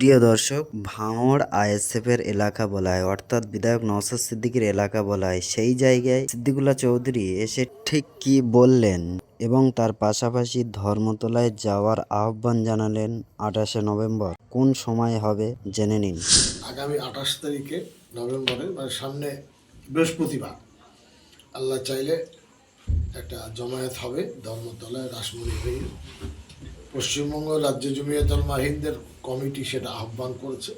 প্রিয় দর্শক, ভাঙড় আইএসএফের এলাকা বলা হয়, অর্থাৎ বিধায়ক নওশাদ সিদ্দিকীর এলাকা বলা হয়। সেই জায়গায় সিদ্দিকুল্লাহ চৌধুরী এসে ঠিক কি বললেন এবং তার পাশাপাশি ধর্মতলায় যাওয়ার আহ্বান জানালেন 28শে নভেম্বর কোন সময় হবে জেনে নিন। আগামী 28 তারিখে নভেম্বরের সামনে বৃহস্পতিবার আল্লাহ চাইলে একটা জমায়েত হবে ধর্মতলায় রাসমণি হয়ে। পশ্চিমবঙ্গ রাজ্য জমিয়তুল মাহিনদের কমিটি সেটা আহ্বান করেছে।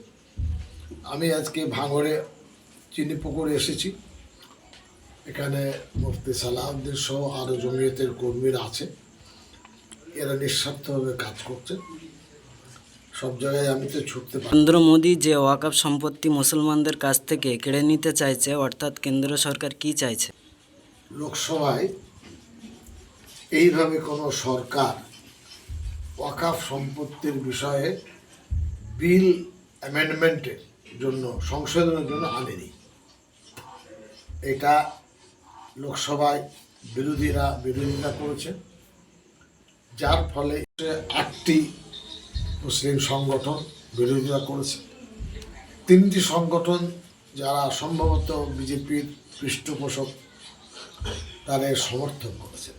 আমি আজকে ভাঙড়ে চিনিপুকুরে এসেছি। এখানে মুফতি সালাউদ্দিন সহ আরও জমিয়তের কর্মীরা আছে। এরা নিঃস্বার্থভাবে কাজ করছে। সব জায়গায় আমি তো ছুটতে পারি। নরেন্দ্র মোদী যে ওয়াকফ সম্পত্তি মুসলমানদের কাছ থেকে কেড়ে নিতে চাইছে, অর্থাৎ কেন্দ্র সরকার কি চাইছে? লোকসভায় এইভাবে কোনো সরকার ওয়াকফ সম্পত্তির বিষয়ে বিল অ্যামেন্ডমেন্টের জন্য সংশোধনের জন্য আনেনি। এটা লোকসভায় বিরোধিতা করেছে, যার ফলে 8টি মুসলিম সংগঠন বিরোধিতা করেছে। 3টি সংগঠন যারা সম্ভবত বিজেপির পৃষ্ঠপোষক তারা সমর্থন করেছে।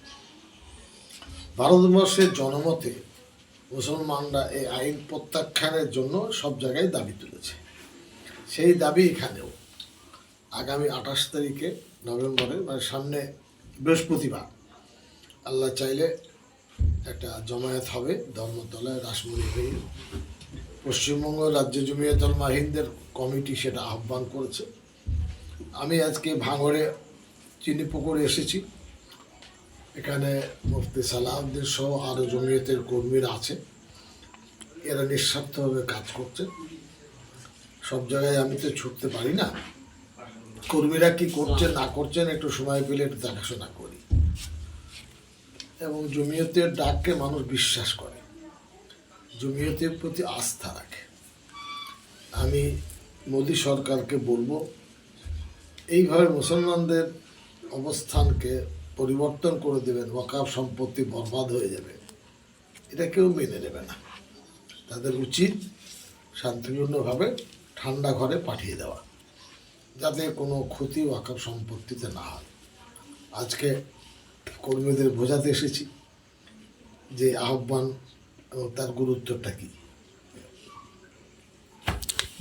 ভারতবর্ষের জনমতে মুসলমানরা এই আইন প্রত্যাখ্যানের জন্য সব জায়গায় দাবি তুলেছে। সেই দাবি এখানেও আগামী 28 তারিখে নভেম্বরের সামনে বৃহস্পতিবার আল্লাহ চাইলে একটা জমায়েত হবে ধর্মতলায় রাসমণি হয়ে। পশ্চিমবঙ্গ রাজ্য জমিয়তুল মাহিনদের কমিটি সেটা আহ্বান করেছে। আমি আজকে ভাঙড়ে চিনিপুকুরে এসেছি। এখানে মুফতি সালাউদ্দিন সহ আরও জমিয়তের কর্মীরা আছে। এরা নিঃস্বার্থভাবে কাজ করছে। সব জায়গায় আমি তো ছুটতে পারি না। কর্মীরা কি করছেন না করছেন একটু সময় পেলে একটু দেখাশোনা করি। এবং জমিয়তের ডাককে মানুষ বিশ্বাস করে, জমিয়তের প্রতি আস্থা রাখে। আমি মোদী সরকারকে বলবো, এইভাবে মুসলমানদের অবস্থানকে পরিবর্তন করে দেবেন, ওয়াকফ সম্পত্তি বরবাদ হয়ে যাবে, এটা কেউ মেনে নেবে না। তাদের উচিত শান্তিপূর্ণভাবে ঠান্ডা ঘরে পাঠিয়ে দেওয়া, যাতে কোনো ক্ষতি ওয়াকফ সম্পত্তিতে না হয়। আজকে কর্মীদের বোঝাতে এসেছি যে আহ্বান এবং তার গুরুত্বটা কী।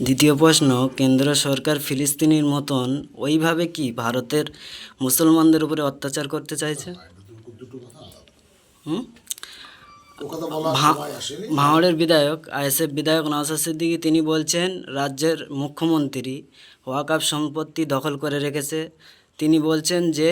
দ্বিতীয় প্রশ্ন, কেন্দ্র সরকার ফিলিস্তিনির মতন ওইভাবে কি ভারতের মুসলমানদের উপরে অত্যাচার করতে চাইছে? ভাঙড়ের বিধায়ক আইএসএফ বিধায়ক নওশাদ সিদ্দিকী তিনি বলছেন রাজ্যের মুখ্যমন্ত্রী ওয়াকফ সম্পত্তি দখল করে রেখেছে। তিনি বলছেন যে